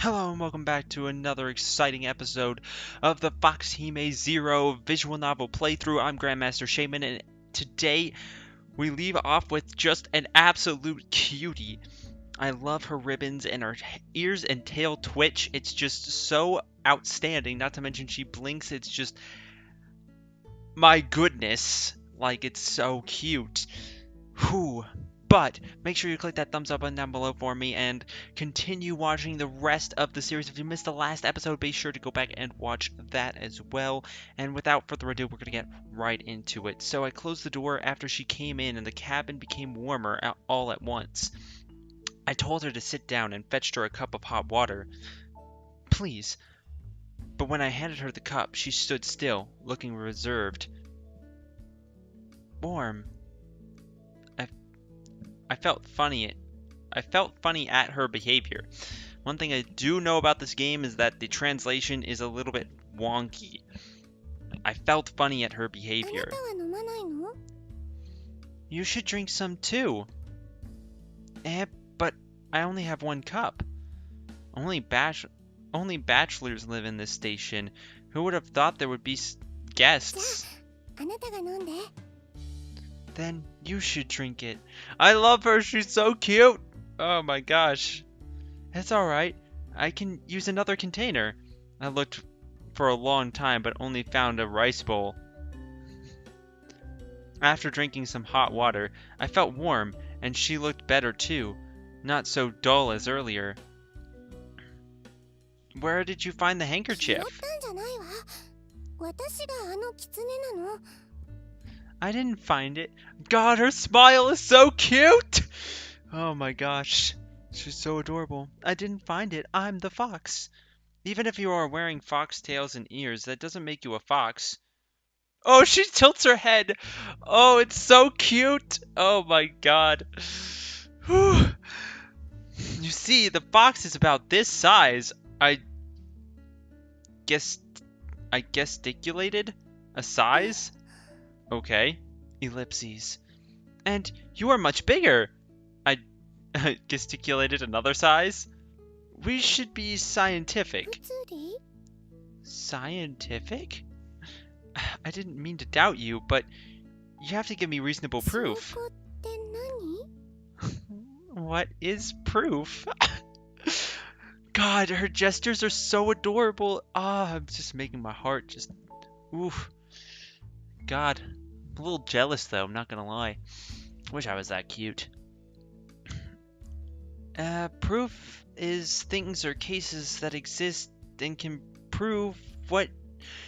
Hello and welcome back to another exciting episode of the Fox Hime Zero visual novel playthrough. I'm Grandmaster Shaymin, and today we leave off with just an absolute cutie. I love her ribbons and her ears and tail twitch. It's just so outstanding, not to mention she blinks. It's just, my goodness, like it's so cute. Whew. But make sure you click that thumbs up button down below for me and continue watching the rest of the series. If you missed the last episode, be sure to go back and watch that as well. And without further ado, we're going to get right into it. So I closed the door after she came in and the cabin became warmer all at once. I told her to sit down and fetched her a cup of hot water. Please. But when I handed her the cup, she stood still, looking reserved. Warm. I felt funny at her behavior. One thing I do know about this game is that the translation is a little bit wonky. I felt funny at her behavior. You should drink some too. But I only have one cup. Only bachelors live in this station. Who would have thought there would be guests? Then you should drink it. I love her. She's so cute. Oh my gosh. It's alright. I can use another container. I looked for a long time but only found a rice bowl. After drinking some hot water, I felt warm and she looked better too. Not so dull as earlier. Where did you find the handkerchief? I didn't find it. God, her smile is so cute! Oh my gosh. She's so adorable. I didn't find it. I'm the fox. Even if you are wearing fox tails and ears, that doesn't make you a fox. Oh, she tilts her head. Oh, it's so cute. Oh my god. Whew. You see, the fox is about this size. I gesticulated a size? Okay. Ellipses. And you are much bigger. I gesticulated another size. We should be scientific. Scientific? I didn't mean to doubt you, but you have to give me reasonable proof. What is proof? God, her gestures are so adorable. Ah, I'm just making my heart just... Oof. God. I'm a little jealous, though, I'm not gonna lie. Wish I was that cute. Proof is things or cases that exist and can prove what...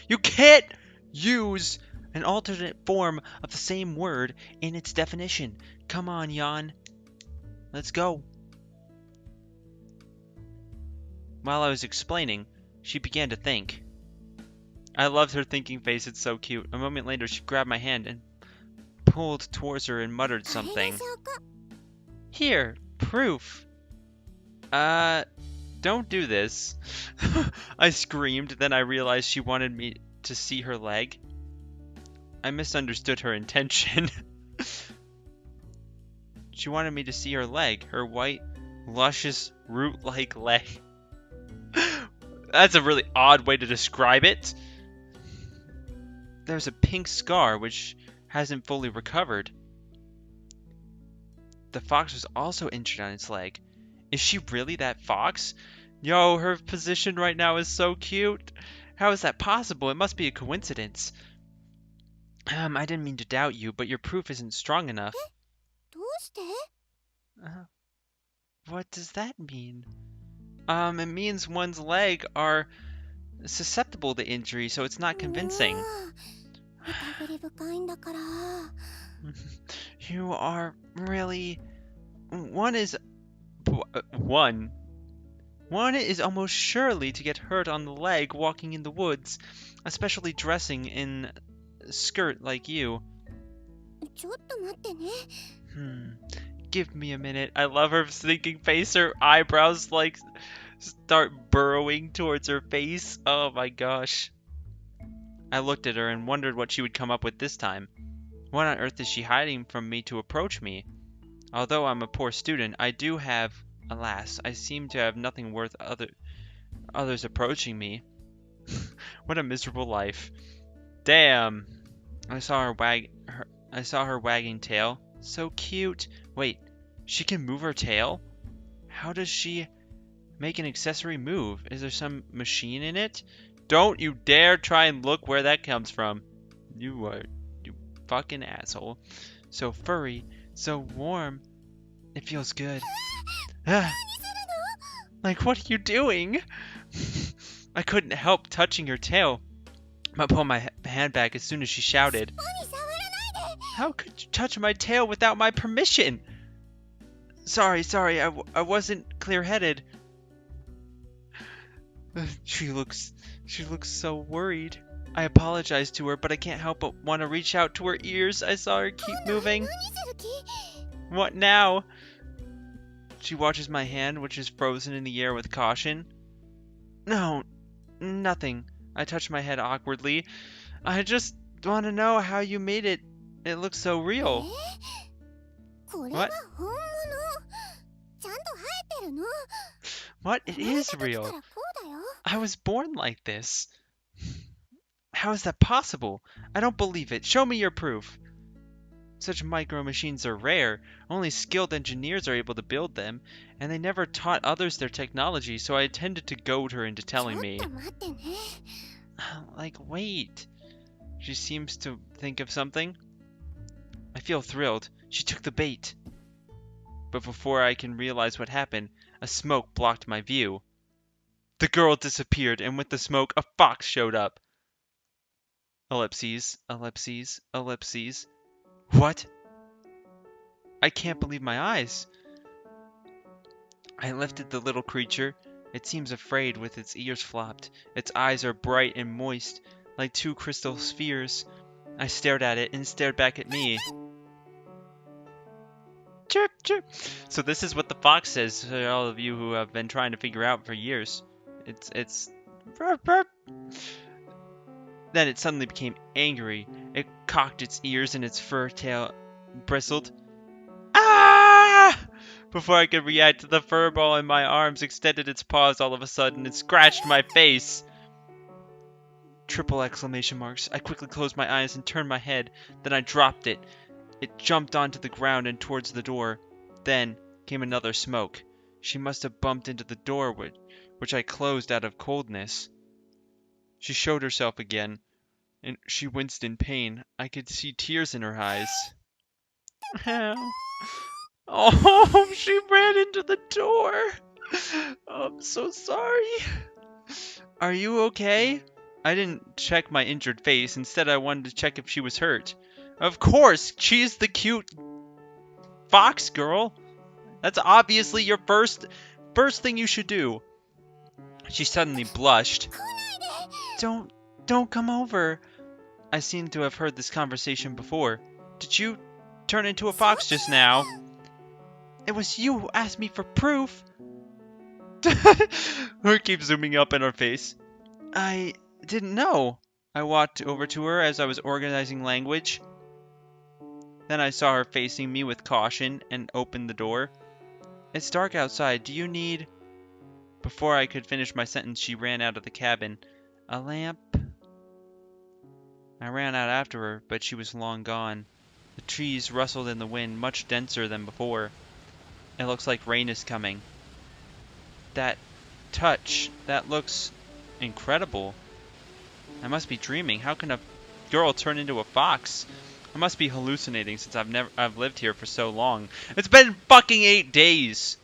You can't use an alternate form of the same word in its definition. Come on, Jan. Let's go. While I was explaining, she began to think. I loved her thinking face, it's so cute. A moment later, she grabbed my hand and pulled towards her and muttered something. Here, proof. Don't do this. I screamed, then I realized she wanted me to see her leg. I misunderstood her intention. She wanted me to see her leg, her white, luscious, root-like leg. That's a really odd way to describe it. There's a pink scar which hasn't fully recovered. The fox was also injured on its leg. Is she really that fox? Yo, her position right now is so cute. How is that possible? It must be a coincidence. I didn't mean to doubt you, but your proof isn't strong enough. What does that mean? It means one's leg are susceptible to injury, so it's not convincing. You are really... One is almost surely to get hurt on the leg walking in the woods, especially dressing in a skirt like you. Give me a minute. I love her thinking face. Her eyebrows like start burrowing towards her face. Oh my gosh. I looked at her and wondered what she would come up with this time. What on earth is she hiding from me to approach me? Although I'm a poor student, I do have, alas, I seem to have nothing worth others approaching me. What a miserable life. Damn. I saw her wagging tail. So cute. Wait, she can move her tail? How does she make an accessory move? Is there some machine in it? Don't you dare try and look where that comes from. You fucking asshole. So furry, so warm. It feels good. Like, what are you doing? I couldn't help touching her tail. I pulled my hand back as soon as she shouted. How could you touch my tail without my permission? Sorry, I wasn't clear-headed. She looks so worried. I apologized to her, but I can't help but want to reach out to her ears. I saw her keep moving. What now? She watches my hand, which is frozen in the air with caution. No, nothing. I touch my head awkwardly. I just want to know how you made it. It looks so real. What? What? It is real. I was born like this. How is that possible? I don't believe it. Show me your proof. Such micro machines are rare. Only skilled engineers are able to build them, and they never taught others their technology, so I intended to goad her into telling me. Like, wait. She seems to think of something. I feel thrilled. She took the bait. But before I can realize what happened, a smoke blocked my view. The girl disappeared, and with the smoke, a fox showed up. Ellipses, ellipses, ellipses. What? I can't believe my eyes. I lifted the little creature. It seems afraid with its ears flopped. Its eyes are bright and moist, like two crystal spheres. I stared at it and it stared back at me. Chirp, chirp. So this is what the fox says to all of you who have been trying to figure out for years. It's burp, burp. Then it suddenly became angry. It cocked its ears and its fur tail bristled. Ah! Before I could react, the fur ball in my arms extended its paws all of a sudden and scratched my face. Triple exclamation marks. I quickly closed my eyes and turned my head. Then I dropped it. It jumped onto the ground and towards the door. Then came another smoke. She must have bumped into the door, which I closed out of coldness. She showed herself again, and she winced in pain. I could see tears in her eyes. Oh, she ran into the door. I'm so sorry. Are you okay? I didn't check my injured face. Instead, I wanted to check if she was hurt. Of course, she's the cute fox girl. That's obviously your first thing you should do. She suddenly blushed. Don't come over. I seem to have heard this conversation before. Did you turn into a fox just now? It was you who asked me for proof. Her keeps zooming up in her face. I didn't know. I walked over to her as I was organizing language. Then I saw her facing me with caution and opened the door. It's dark outside. Do you need... Before I could finish my sentence, she ran out of the cabin. A lamp? I ran out after her, but she was long gone. The trees rustled in the wind, much denser than before. It looks like rain is coming. That touch, that looks incredible. I must be dreaming. How can a girl turn into a fox? I must be hallucinating since I've lived here for so long. It's been fucking 8 days.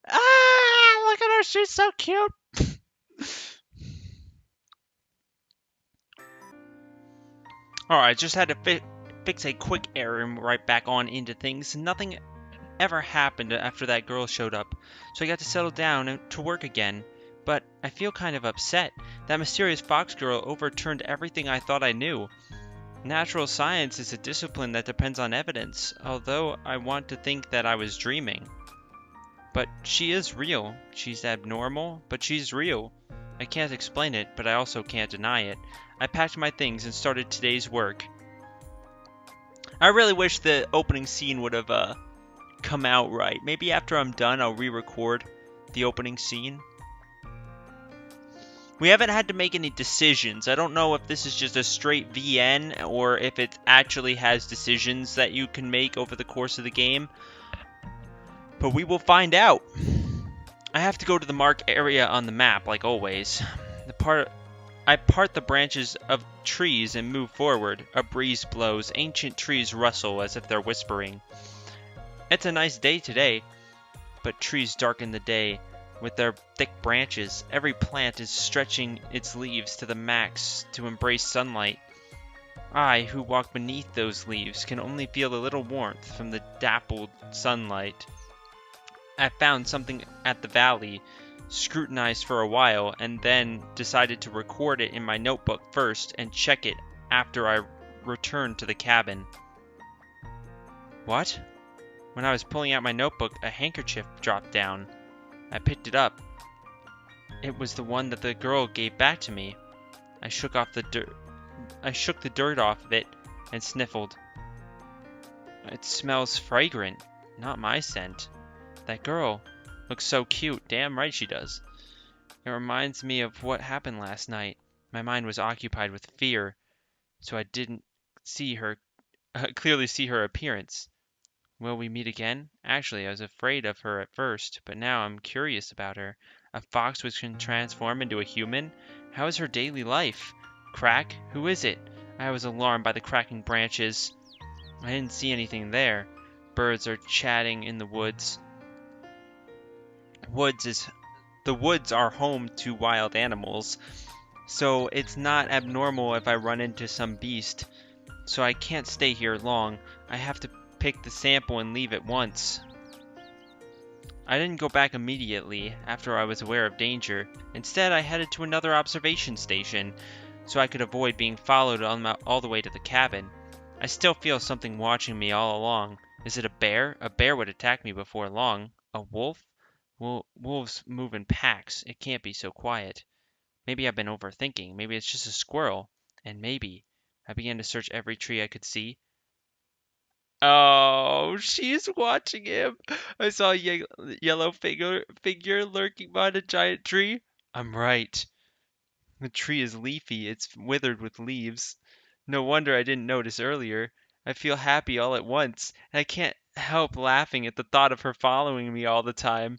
Ah, look at her. She's so cute. Alright, just had to fix a quick error and right back on into things. Nothing ever happened after that girl showed up, so I got to settle down and to work again. But I feel kind of upset. That mysterious fox girl overturned everything I thought I knew. Natural science is a discipline that depends on evidence, although I want to think that I was dreaming. But she is real. She's abnormal, but she's real. I can't explain it, but I also can't deny it. I packed my things and started today's work. I really wish the opening scene would have come out right. Maybe after I'm done, I'll re-record the opening scene. We haven't had to make any decisions. I don't know if this is just a straight VN or if it actually has decisions that you can make over the course of the game. But we will find out. I have to go to the marked area on the map, like always. I part the branches of trees and move forward. A breeze blows. Ancient trees rustle as if they're whispering. It's a nice day today, but trees darken the day with their thick branches. Every plant is stretching its leaves to the max to embrace sunlight. I, who walk beneath those leaves, can only feel a little warmth from the dappled sunlight. I found something at the valley, scrutinized for a while, and then decided to record it in my notebook first and check it after I returned to the cabin. What? When I was pulling out my notebook, a handkerchief dropped down. I picked it up. It was the one that the girl gave back to me. I shook the dirt off of it and sniffled. It smells fragrant, not my scent. That girl looks so cute. Damn right she does. It reminds me of what happened last night. My mind was occupied with fear, so I didn't clearly see her appearance. Will we meet again? Actually, I was afraid of her at first, but now I'm curious about her. A fox which can transform into a human? How is her daily life? Crack? Who is it? I was alarmed by the cracking branches. I didn't see anything there. Birds are chatting in the woods. The woods are home to wild animals, so it's not abnormal if I run into some beast. So I can't stay here long. I have to pick the sample and leave at once. I didn't go back immediately after I was aware of danger. Instead, I headed to another observation station so I could avoid being followed all the way to the cabin. I still feel something watching me all along. Is it a bear? A bear would attack me before long. A wolf? Wolves move in packs. It can't be so quiet. Maybe I've been overthinking. Maybe it's just a squirrel. And maybe I began to search every tree I could see. Oh, she's watching him. I saw a yellow figure lurking behind a giant tree. I'm right. The tree is leafy. It's withered with leaves. No wonder I didn't notice earlier. I feel happy all at once, and I can't help laughing at the thought of her following me all the time.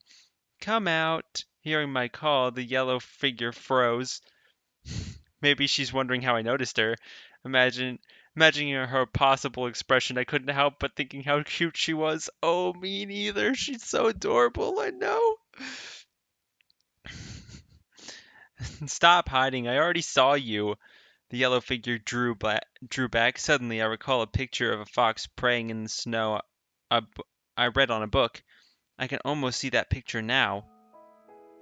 Come out. Hearing my call, the yellow figure froze. Maybe she's wondering how I noticed her. Imagining her possible expression, I couldn't help but thinking how cute she was. Oh, me neither. She's so adorable, I know. Stop hiding. I already saw you. The yellow figure drew back. Suddenly, I recall a picture of a fox praying in the snow I read on a book. I can almost see that picture now.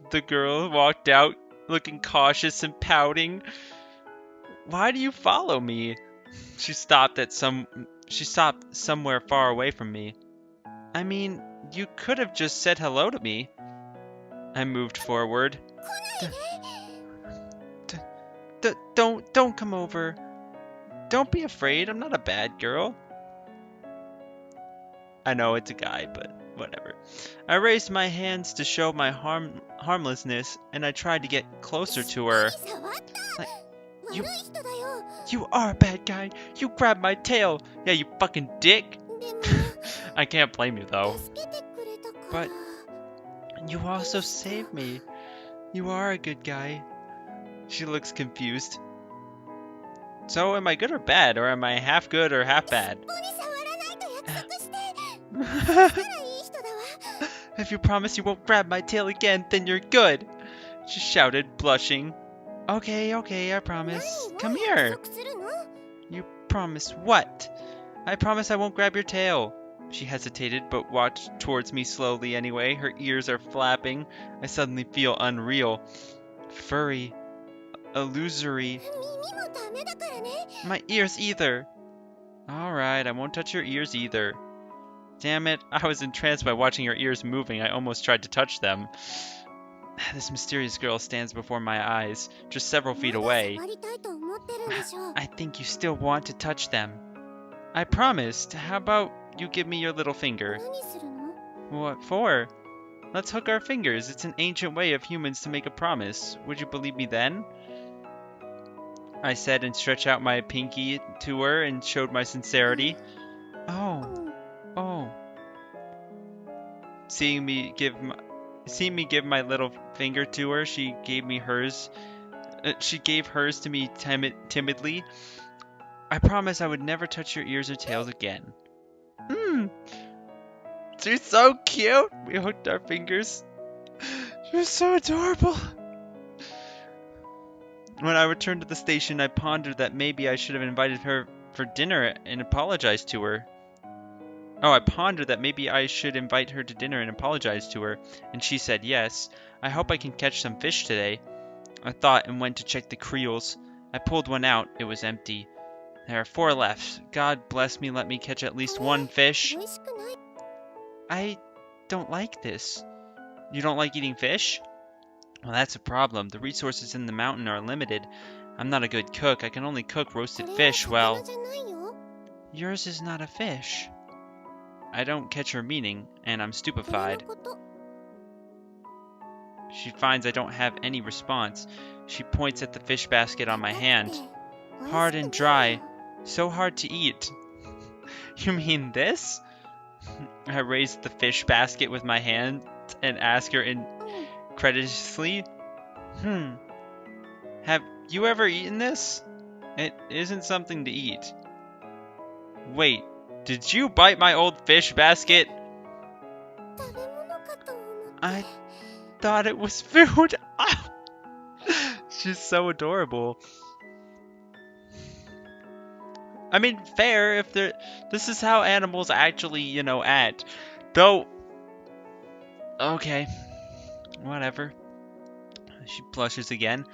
The girl walked out, looking cautious and pouting. Why do you follow me? She stopped somewhere far away from me. I mean, you could have just said hello to me. I moved forward. Don't come over. Don't be afraid. I'm not a bad girl. I know it's a guy, but whatever. I raised my hands to show my harmlessness, and I tried to get closer to her. Like, you are a bad guy. You grabbed my tail. Yeah, you fucking dick. I can't blame you, though. But you also saved me. You are a good guy. She looks confused. So am I good or bad? Or am I half good or half bad? If you promise you won't grab my tail again, then you're good. She shouted, blushing. Okay, I promise. Come here. You promise what? I promise I won't grab your tail. She hesitated, but walked towards me slowly anyway. Her ears are flapping. I suddenly feel unreal. Furry. Illusory. My ears either. Alright, I won't touch your ears either. Damn it, I was entranced by watching your ears moving. I almost tried to touch them. This mysterious girl stands before my eyes, just several feet away. I think you still want to touch them. I promised. How about you give me your little finger? What for? Let's hook our fingers. It's an ancient way of humans to make a promise. Would you believe me then? I said and stretched out my pinky to her and showed my sincerity. Oh, oh. Seeing me give my little finger to her, she gave me hers. She gave hers to me timidly. I promised I would never touch your ears or tails again. She's so cute. We hooked our fingers. She was so adorable. When I returned to the station, I pondered that maybe I should have invited her for dinner and apologized to her. I pondered that maybe I should invite her to dinner and apologize to her, and she said yes. I hope I can catch some fish today. I thought and went to check the creels. I pulled one out. It was empty. There are 4 left. God bless me, let me catch at least 1 fish. I don't like this. You don't like eating fish? Well, that's a problem. The resources in the mountain are limited. I'm not a good cook. I can only cook roasted fish. Well, yours is not a fish. I don't catch her meaning, and I'm stupefied. She finds I don't have any response. She points at the fish basket on my hand. Hard and dry. So hard to eat. You mean this? I raised the fish basket with my hand and asked her incredulously, have you ever eaten this? It isn't something to eat. Wait, did you bite my old fish basket? I thought it was food. She's so adorable. I mean, fair if this is how animals actually, act. Though, okay, whatever. She blushes again.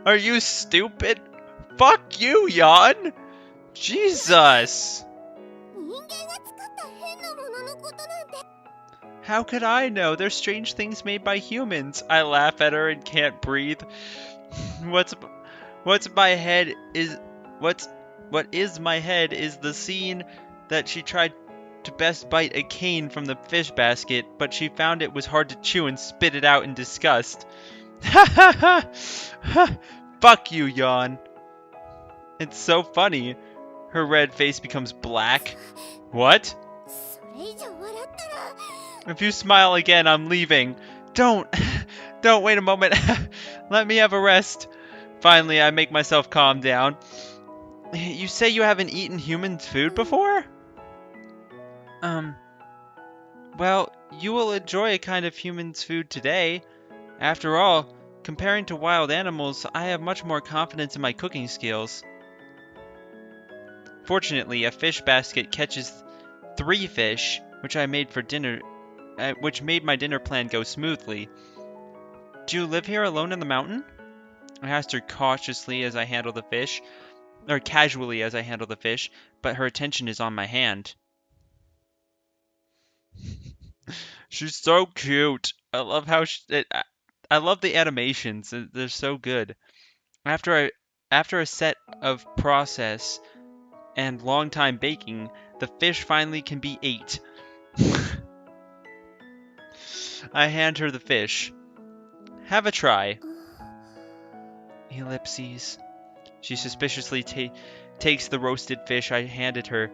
Are you stupid? Fuck you, Yawn! Jesus! How could I know? They're strange things made by humans. I laugh at her and can't breathe. What is my head is the scene that she tried to best bite a cane from the fish basket, but she found it was hard to chew and spit it out in disgust. Fuck you, Yawn. It's so funny. Her red face becomes black. What? If you smile again, I'm leaving. Don't wait a moment. Let me have a rest. Finally, I make myself calm down. You say you haven't eaten human food before? Well, you will enjoy a kind of human's food today. After all, comparing to wild animals, I have much more confidence in my cooking skills. Fortunately, a fish basket catches 3 fish, which I made for dinner, which made my dinner plan go smoothly. Do you live here alone in the mountain? I asked her cautiously as I handle the fish. Or casually as I handle the fish, but her attention is on my hand. She's so cute. I love how I love the animations. They're so good. After a set of process and long time baking, the fish finally can be ate. I hand her the fish. Have a try. Ellipses. She suspiciously takes the roasted fish I handed her,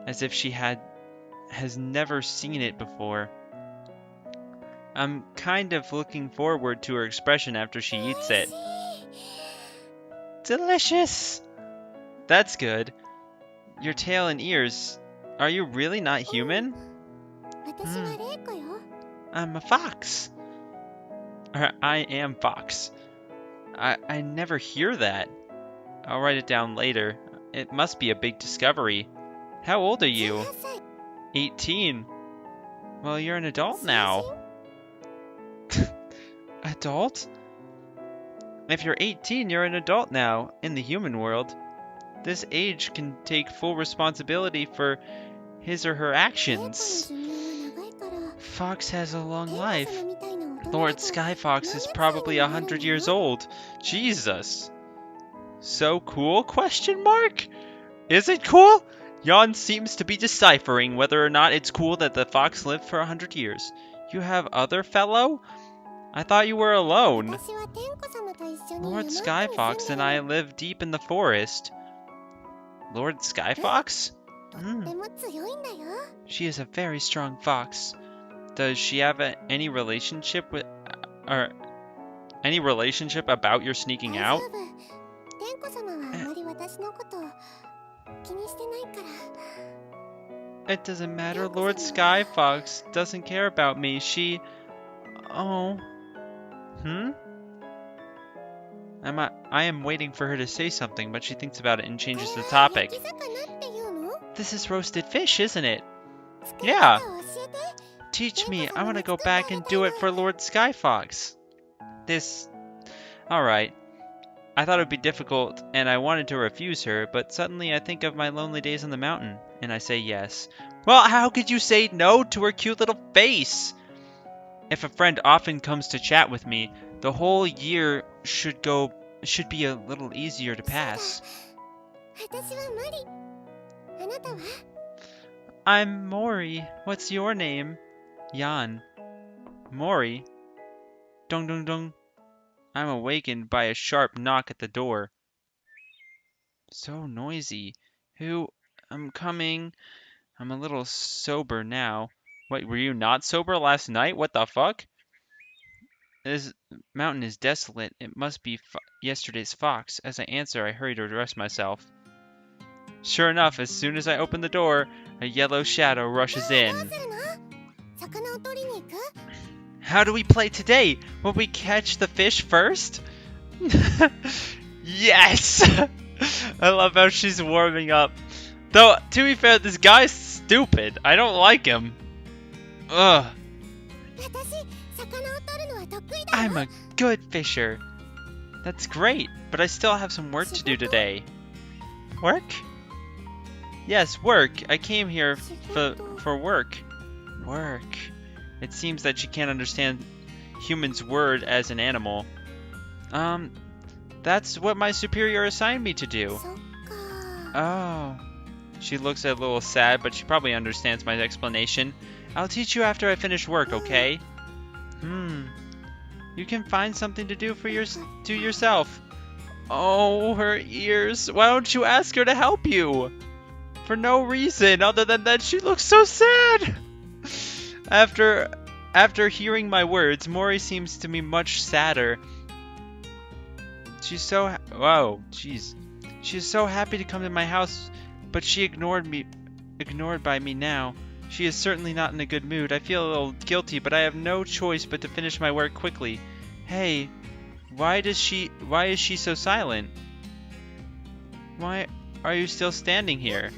as if she has never seen it before. I'm kind of looking forward to her expression after she eats it. Delicious! That's good. Your tail and ears. Are you really not human? I'm a fox. I am Fox. I never hear that. I'll write it down later. It must be a big discovery. How old are you? 18. Well, you're an adult now. Adult? If you're 18, you're an adult now, in the human world. This age can take full responsibility for his or her actions. Fox has a long life. Lord Skyfox is probably 100 years old. Jesus. So cool? Question mark? Is it cool? Yawn seems to be deciphering whether or not it's cool that the fox lived for 100 years. You have other fellow? I thought you were alone. Lord Skyfox and I live deep in the forest. Lord Skyfox? She is a very strong fox. Does she have any relationship with, or any relationship about your sneaking out? It doesn't matter. Lord Skyfox doesn't care about me. She... Oh. I am waiting for her to say something, but she thinks about it and changes the topic. This is roasted fish, isn't it? Yeah. Teach me. I want to go back and do it for Lord Skyfox. Alright. I thought it would be difficult, and I wanted to refuse her, but suddenly I think of my lonely days on the mountain, and I say yes. Well, how could you say no to her cute little face? If a friend often comes to chat with me, the whole year should be a little easier to pass. I'm Mori. What's your name? Yan. Mori? Dung dung dung. I'm awakened by a sharp knock at the door. So noisy. Who? I'm coming. I'm a little sober now. Wait, were you not sober last night? What the fuck? This mountain is desolate. It must be yesterday's fox. As I answer, I hurry to dress myself. Sure enough, as soon as I open the door, a yellow shadow rushes in. How do we play today? Will we catch the fish first? Yes! I love how she's warming up. Though, to be fair, this guy's stupid. I don't like him. Ugh. I'm a good fisher. That's great, but I still have some work to do today. Work? Yes, work. I came here for work. Work. It seems that she can't understand human's word as an animal. That's what my superior assigned me to do. Oh. She looks a little sad, but she probably understands my explanation. I'll teach you after I finish work, okay? You can find something to do for yourself. Oh, her ears. Why don't you ask her to help you? For no reason other than that she looks so sad. After hearing my words, Mori seems to be much sadder. She's so She is so happy to come to my house, but she ignored by me now. She is certainly not in a good mood. I feel a little guilty, but I have no choice but to finish my work quickly. Hey, why is she so silent? Why are you still standing here?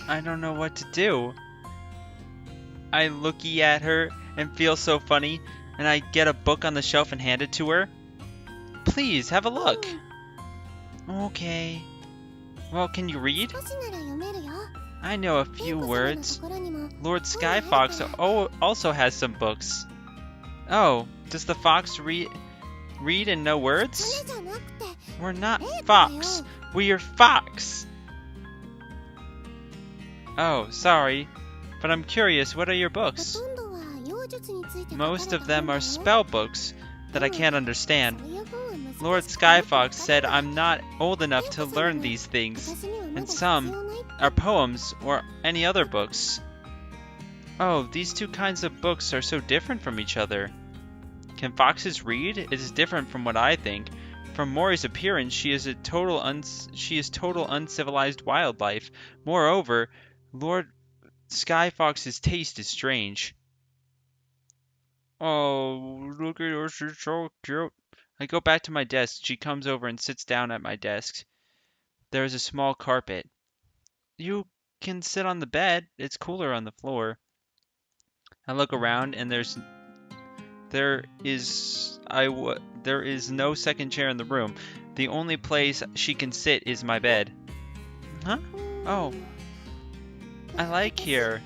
I don't know what to do. I looky at her and feel so funny, and I get a book on the shelf and hand it to her. Please, have a look. Okay. Well, can you read? I know a few words. Lord Skyfox also has some books. Oh, does the fox read and know words? We're not fox. We're fox. Oh, sorry. But I'm curious, what are your books? Most of them are spell books that I can't understand. Lord Skyfox said I'm not old enough to learn these things, and some are poems or any other books. Oh, these two kinds of books are so different from each other. Can foxes read? It is different from what I think. From Mori's appearance, she is total uncivilized wildlife. Moreover, Lord Skyfox's taste is strange. Oh, look at her, she's so cute. I go back to my desk. She comes over and sits down at my desk. There is a small carpet. You can sit on the bed. It's cooler on the floor. I look around and there is no second chair in the room. The only place she can sit is my bed. Huh? Oh. I like here.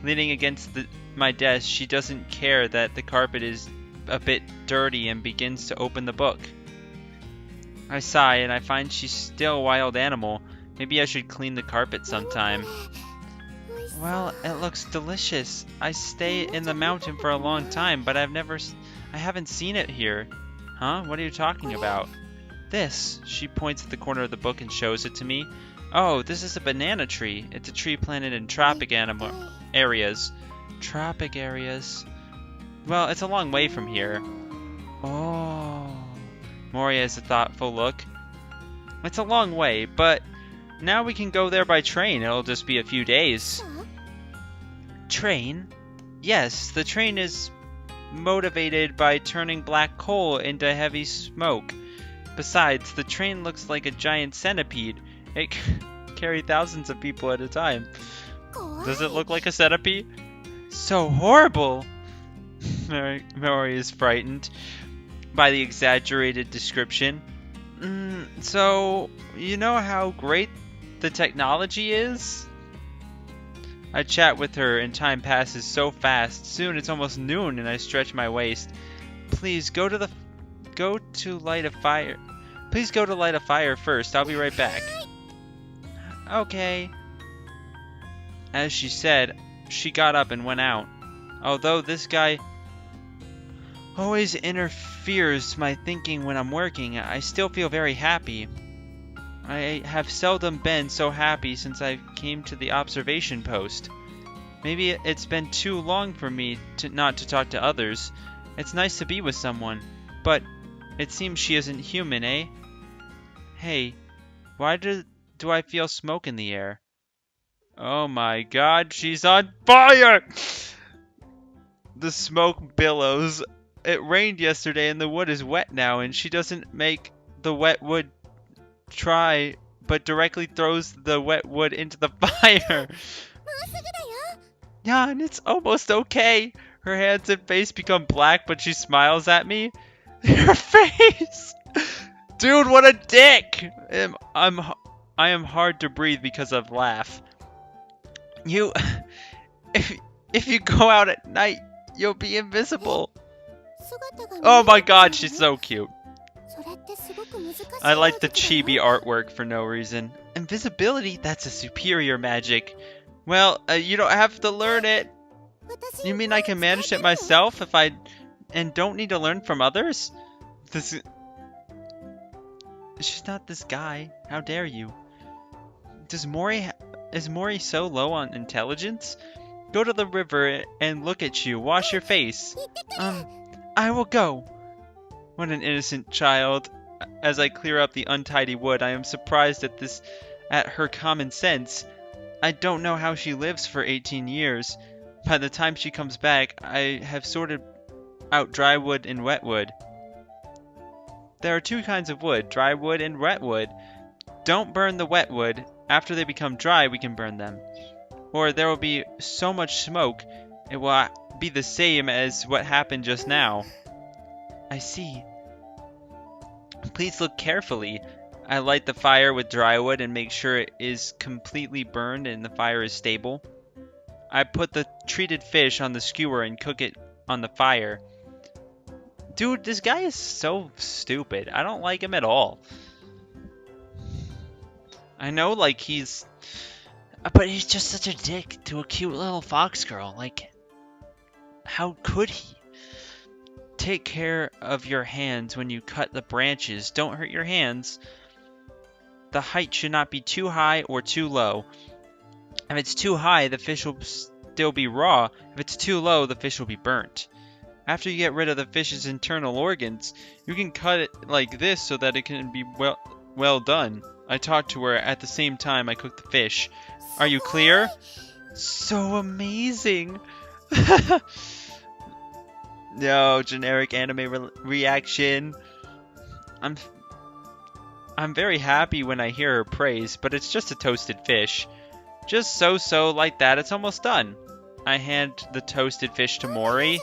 Leaning against my desk, she doesn't care that the carpet is a bit dirty and begins to open the book. I sigh and I find she's still a wild animal. Maybe I should clean the carpet sometime. Well, it looks delicious. I stay in the mountain for a long time, but I haven't seen it here. Huh? What are you talking about? This. She points at the corner of the book and shows it to me. Oh, this is a banana tree. It's a tree planted in tropic areas. Tropic areas. Well, it's a long way from here. Oh. Mori has a thoughtful look. It's a long way, but now we can go there by train. It'll just be a few days. Train? Yes, the train is motivated by turning black coal into heavy smoke. Besides, the train looks like a giant centipede. It can carry thousands of people at a time. Does it look like a centipede? So horrible! Mori is frightened by the exaggerated description. So, you know how great the technology is? I chat with her and time passes so fast. Soon it's almost noon and I stretch my waist. Please go to light a fire. Please go to light a fire first. I'll be right back. Okay. As she said, she got up and went out. Although this guy always interferes my thinking when I'm working, I still feel very happy. I have seldom been so happy since I came to the observation post. Maybe it's been too long for me not to talk to others. It's nice to be with someone, but it seems she isn't human, eh? Hey, why do I feel smoke in the air? Oh my god, she's on fire! The smoke billows. It rained yesterday and the wood is wet now, and she doesn't make the wet wood try, but directly throws the wet wood into the fire. Yeah, and it's almost okay. Her hands and face become black, but she smiles at me. Her face! Dude, what a dick! I am hard to breathe because of laugh. If you go out at night, you'll be invisible. Oh my god, she's so cute. I like the chibi artwork for no reason. Invisibility? That's a superior magic. Well, you don't have to learn it. You mean I can manage it myself and don't need to learn from others? She's not this guy. How dare you? Is Mori so low on intelligence? Go to the river and look at you. Wash your face. I will go. What an innocent child. As I clear up the untidy wood, I am surprised at her common sense. I don't know how she lives for 18 years. By the time she comes back, I have sorted out dry wood and wet wood. There are two kinds of wood, dry wood and wet wood. Don't burn the wet wood. After they become dry, we can burn them. Or there will be so much smoke, it will be the same as what happened just now. I see. Please look carefully. I light the fire with dry wood and make sure it is completely burned and the fire is stable. I put the treated fish on the skewer and cook it on the fire. Dude, this guy is so stupid. I don't like him at all. I know, like, but he's just such a dick to a cute little fox girl. Like, how could he? Take care of your hands when you cut the branches. Don't hurt your hands. The height should not be too high or too low. If it's too high, the fish will still be raw. If it's too low, the fish will be burnt. After you get rid of the fish's internal organs, you can cut it like this so that it can be well done. I talked to her at the same time I cooked the fish. Are you clear? So amazing! No, generic anime reaction. I'm very happy when I hear her praise, but it's just a toasted fish. Just so like that, it's almost done. I hand the toasted fish to Mori.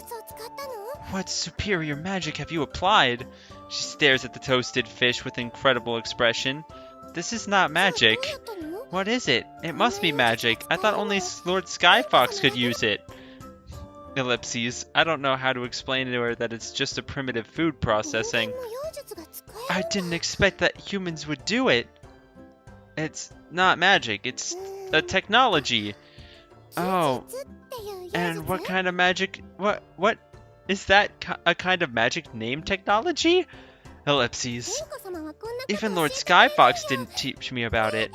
What superior magic have you applied? She stares at the toasted fish with incredible expression. This is not magic. What is it? It must be magic. I thought only Lord Skyfox could use it. Ellipses. I don't know how to explain to her that it's just a primitive food processing. I didn't expect that humans would do it. It's not magic, it's a technology. Oh, and what kind of magic? What is that? A kind of magic named technology? Ellipses. Even Lord Skyfox didn't teach me about it,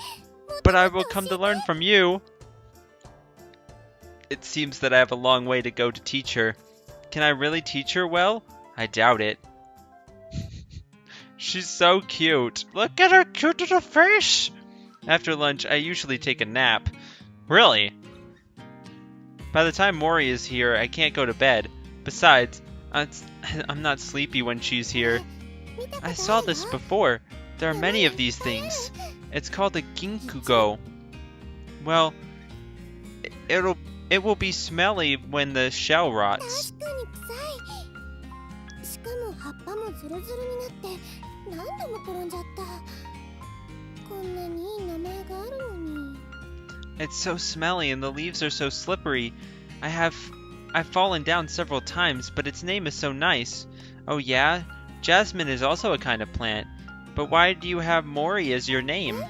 but I will come to learn from you. It seems that I have a long way to go to teach her. Can I really teach her well? I doubt it. She's so cute. Look at her cute little face! After lunch, I usually take a nap. Really? By the time Mori is here, I can't go to bed. Besides, I'm not sleepy when she's here. I saw this before. There are many of these things. It's called a ginkugo. Well, it will be smelly when the shell rots. It's so smelly and the leaves are so slippery. I've fallen down several times, but its name is so nice. Oh yeah? Jasmine is also a kind of plant. But why do you have Mori as your name?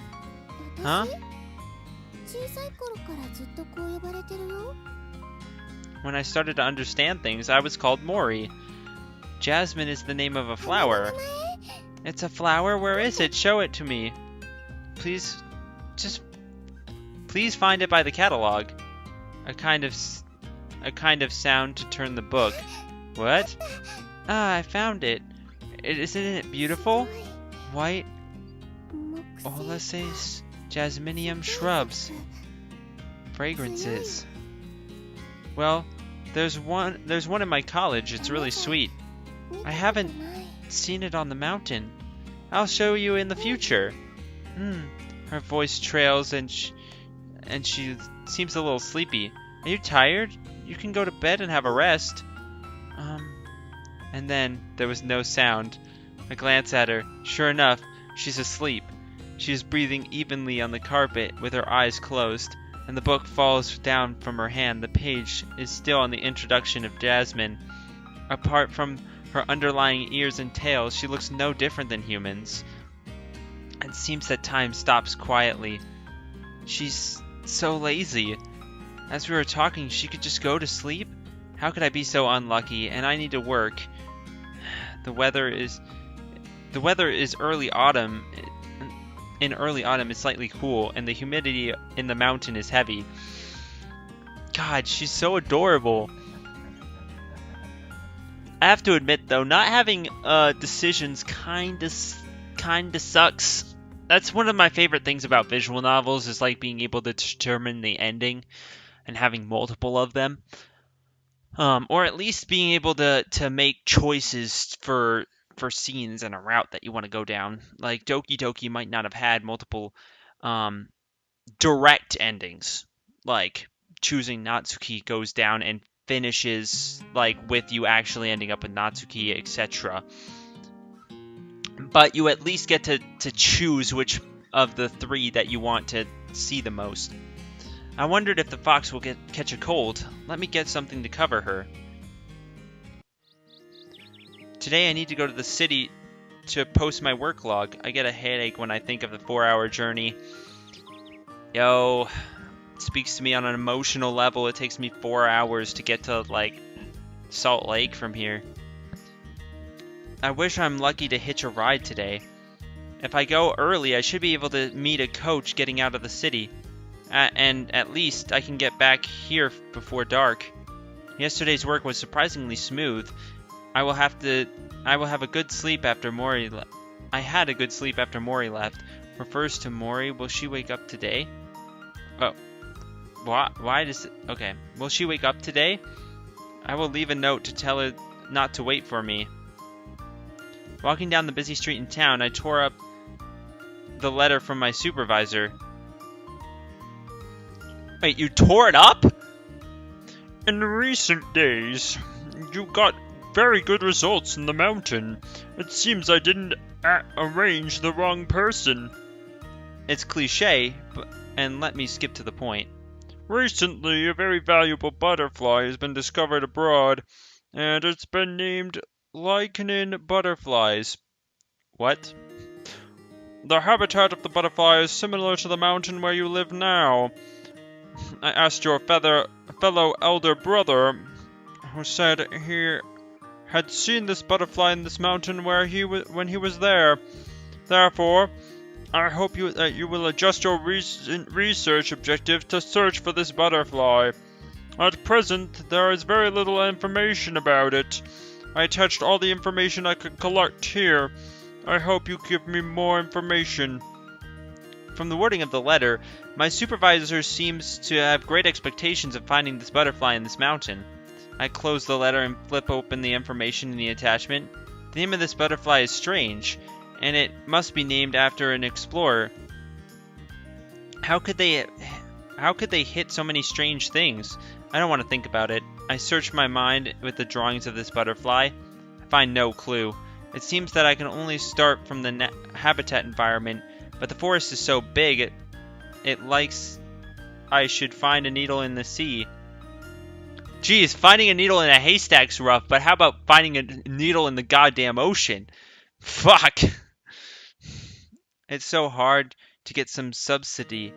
Huh? When I started to understand things, I was called Mori. Jasmine is the name of a flower. It's a flower? Where is it? Show it to me. Please find it by the catalog. A kind of sound to turn the book. What? Ah, I found it. Isn't it beautiful? White Olaceae jasminium shrubs. Fragrances. Well, there's one in my college. It's really sweet. I haven't seen it on the mountain. I'll show you in the future. Her voice trails and she seems a little sleepy. Are you tired? You can go to bed and have a rest. And then there was no sound. I glance at her. Sure enough, she's asleep. She is breathing evenly on the carpet with her eyes closed, and the book falls down from her hand. The page is still on the introduction of Jasmine. Apart from her underlying ears and tail, she looks no different than humans. It seems that time stops quietly. She's so lazy. As we were talking, she could just go to sleep? How could I be so unlucky? And I need to work. The weather is early autumn. In early autumn, it's slightly cool, and the humidity in the mountain is heavy. God, she's so adorable. I have to admit, though, not having decisions kinda sucks. That's one of my favorite things about visual novels, is like being able to determine the ending and having multiple of them. Or at least being able to make choices for scenes and a route that you want to go down. Like Doki Doki might not have had multiple direct endings. Like choosing Natsuki goes down and finishes like with you actually ending up with Natsuki, etc. But you at least get to choose which of the three that you want to see the most. I wondered if the fox will catch a cold. Let me get something to cover her. Today I need to go to the city to post my work log. I get a headache when I think of the 4-hour journey. Yo, it speaks to me on an emotional level. It takes me 4 hours to get to, like, Salt Lake from here. I wish I'm lucky to hitch a ride today. If I go early, I should be able to meet a coach getting out of the city. And at least I can get back here before dark. Yesterday's work was surprisingly smooth. I will have a good sleep after Mori I had a good sleep after Mori left. Refers to Mori. Will she wake up today? Oh. Why does it... Okay. Will she wake up today? I will leave a note to tell her not to wait for me. Walking down the busy street in town, I tore up the letter from my supervisor. Wait, you tore it up? In recent days, you got very good results in the mountain. It seems I didn't arrange the wrong person. It's cliche, and let me skip to the point. Recently, a very valuable butterfly has been discovered abroad, and it's been named Lycaenon butterflies. What? The habitat of the butterfly is similar to the mountain where you live now. I asked your fellow elder brother, who said he had seen this butterfly in this mountain when he was there. Therefore, I hope that you will adjust your research objective to search for this butterfly. At present, there is very little information about it. I attached all the information I could collect here. I hope you give me more information. From the wording of the letter, my supervisor seems to have great expectations of finding this butterfly in this mountain. I close the letter and flip open the information in the attachment. The name of this butterfly is strange, and it must be named after an explorer. How could they hit so many strange things? I don't want to think about it. I search my mind with the drawings of this butterfly. I find no clue. It seems that I can only start from the habitat environment, but the forest is so big, it likes I should find a needle in the sea. Geez, finding a needle in a haystack's rough, but how about finding a needle in the goddamn ocean? Fuck! It's so hard to get some subsidy.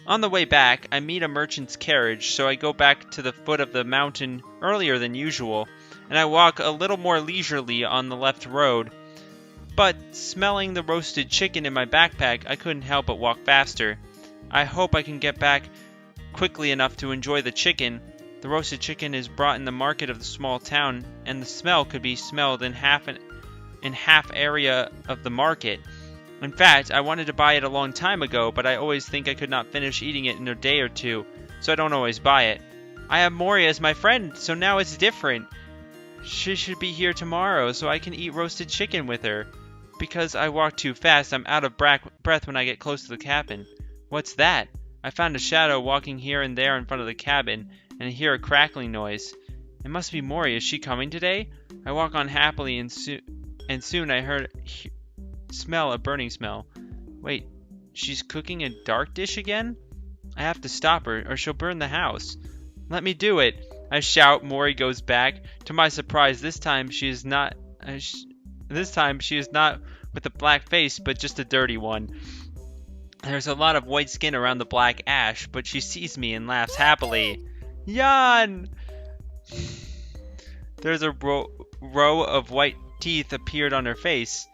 On the way back, I meet a merchant's carriage, so I go back to the foot of the mountain earlier than usual, and I walk a little more leisurely on the left road. But, smelling the roasted chicken in my backpack, I couldn't help but walk faster. I hope I can get back quickly enough to enjoy the chicken. The roasted chicken is brought in the market of the small town, and the smell could be smelled in half area of the market. In fact, I wanted to buy it a long time ago, but I always think I could not finish eating it in a day or two, so I don't always buy it. I have Mori as my friend, so now it's different. She should be here tomorrow, so I can eat roasted chicken with her. Because I walk too fast, I'm out of breath when I get close to the cabin. What's that? I found a shadow walking here and there in front of the cabin, and I hear a crackling noise. It must be Mori. Is she coming today? I walk on happily, and soon I smell a burning smell. Wait, she's cooking a dark dish again? I have to stop her, or she'll burn the house. Let me do it! I shout. Mori goes back. To my surprise, this time she is not with a black face, but just a dirty one. There's a lot of white skin around the black ash, but she sees me and laughs happily. Yan! There's a row of white teeth appeared on her face.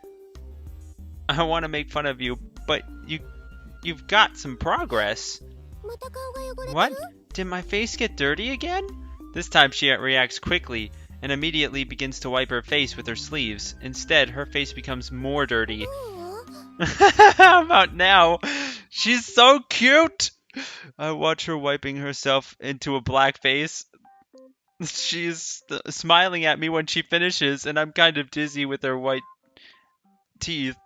I want to make fun of you, but you've got some progress. What? Did my face get dirty again? This time she reacts quickly and immediately begins to wipe her face with her sleeves. Instead, her face becomes more dirty. How about now? She's so cute! I watch her wiping herself into a black face. She's smiling at me when she finishes, and I'm kind of dizzy with her white teeth.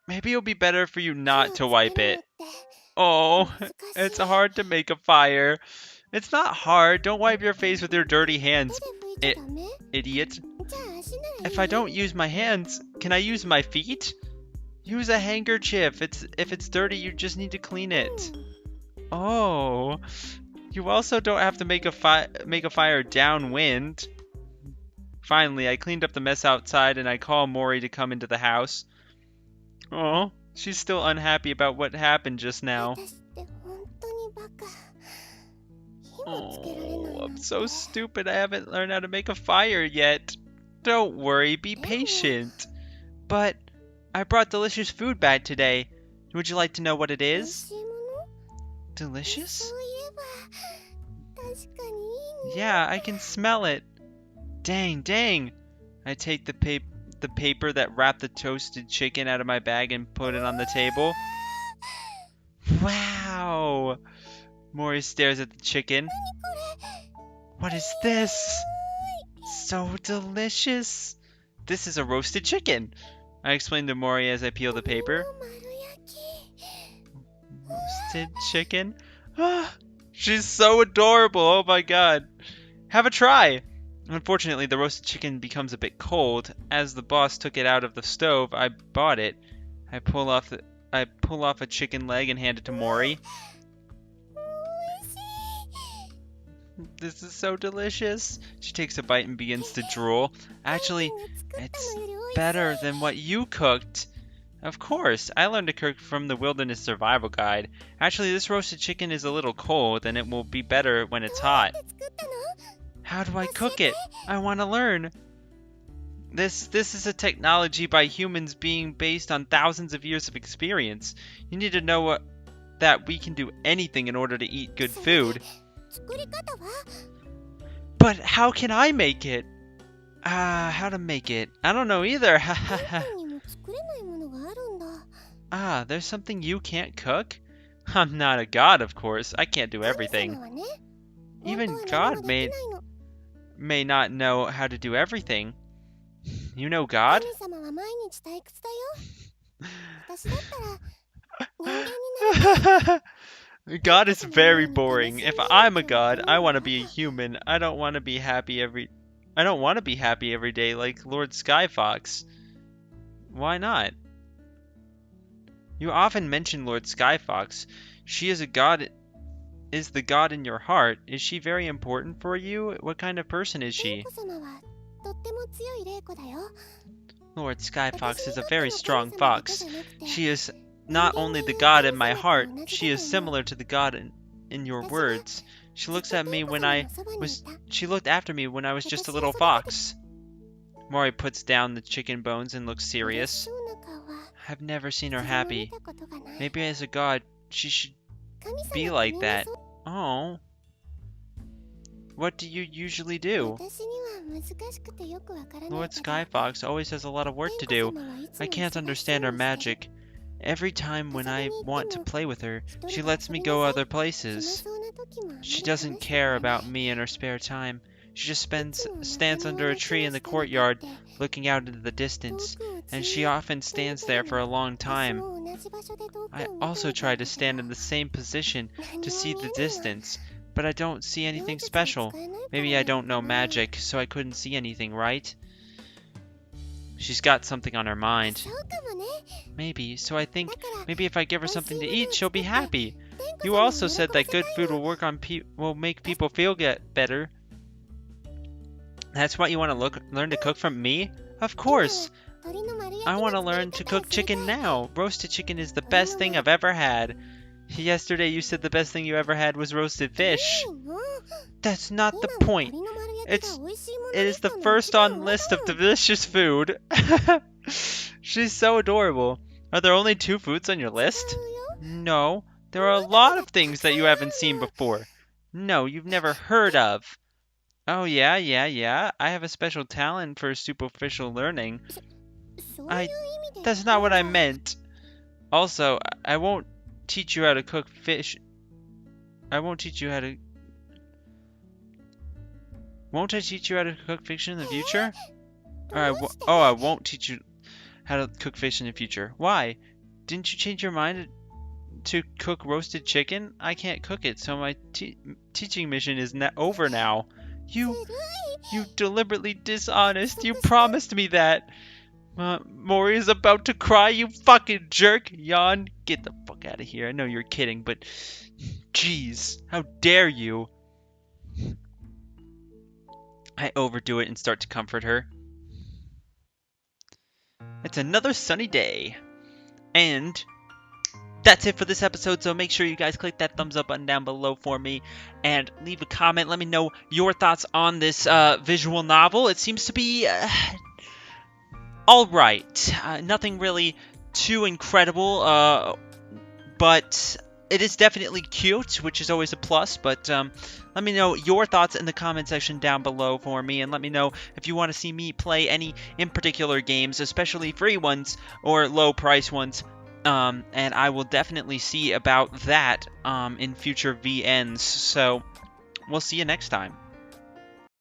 Maybe it'll be better for you not to wipe it. Oh, it's hard to make a fire. It's not hard. Don't wipe your face with your dirty hands, idiot. If I don't use my hands, can I use my feet? Use a handkerchief. If it's dirty, you just need to clean it. Oh, you also don't have to make a fire downwind. Finally, I cleaned up the mess outside and I call Mori to come into the house. Oh, she's still unhappy about what happened just now. Oh, I'm so stupid. I haven't learned how to make a fire yet. Don't worry, be patient. But I brought delicious food back today. Would you like to know what it is? Delicious? Yeah, I can smell it. Dang. I take the paper that wrapped the toasted chicken out of my bag and put it on the table. Wow! Mori stares at the chicken. What is this? So delicious. This is a roasted chicken. I explained to Mori as I peel the paper. Roasted chicken? She's so adorable. Oh my god. Have a try. Unfortunately, the roasted chicken becomes a bit cold. As the boss took it out of the stove, I bought it. I pull off a chicken leg and hand it to Mori. This is so delicious. She takes a bite and begins to drool. Actually, it's better than what you cooked. Of course, I learned to cook from the Wilderness Survival Guide. Actually, this roasted chicken is a little cold, and it will be better when it's hot. How do I cook it? I want to learn. This is a technology by humans being based on thousands of years of experience. You need to know that we can do anything in order to eat good food. But how can I make it? How to make it? I don't know either. There's something you can't cook? I'm not a god, of course. I can't do everything. Even God may not know how to do everything. You know God? God is very boring. If I'm a god, I want to be a human. I don't want to be happy every day like Lord Skyfox. Why not? You often mention Lord Skyfox. She is the god in your heart. Is she very important for you? What kind of person is she? Lord Skyfox is a very strong fox. She is not only the god in my heart, she is similar to the god in your words. She looked after me when I was just a little fox. Mori puts down the chicken bones and looks serious. I've never seen her happy. Maybe as a god, she should be like that. Oh. What do you usually do? Lord Skyfox always has a lot of work to do. I can't understand her magic. Every time when I want to play with her, she lets me go other places. She doesn't care about me in her spare time. She just stands under a tree in the courtyard, looking out into the distance, and she often stands there for a long time. I also try to stand in the same position to see the distance, but I don't see anything special. Maybe I don't know magic, so I couldn't see anything, right? She's got something on her mind. Maybe, so I think maybe if I give her something to eat, she'll be happy. You also said that good food will make people feel better. That's what you want to learn to cook from me? Of course! I want to learn to cook chicken now. Roasted chicken is the best thing I've ever had. Yesterday you said the best thing you ever had was roasted fish. That's not the point. It is the first on list of delicious food. She's so adorable. Are there only 2 foods on your list? No, there are a lot of things that you haven't seen before. No, you've never heard of. Oh yeah. I have a special talent for superficial learning. That's not what I meant. Also, I won't teach you how to cook fish. Won't I teach you how to cook fish in the future? I won't teach you how to cook fish in the future. Why? Didn't you change your mind to cook roasted chicken? I can't cook it, so my teaching mission is over now. You deliberately dishonest. You promised me that. Mori is about to cry, you fucking jerk. Yawn, get the fuck out of here. I know you're kidding, but jeez, how dare you? I overdo it and start to comfort her. It's another sunny day. And that's it for this episode, so make sure you guys click that thumbs up button down below for me and leave a comment. Let me know your thoughts on this visual novel. It seems to be alright. Nothing really too incredible, but it is definitely cute, which is always a plus. But let me know your thoughts in the comment section down below for me, and let me know if you want to see me play any in particular games, especially free ones or low price ones. And I will definitely see about that in future VNs. So we'll see you next time.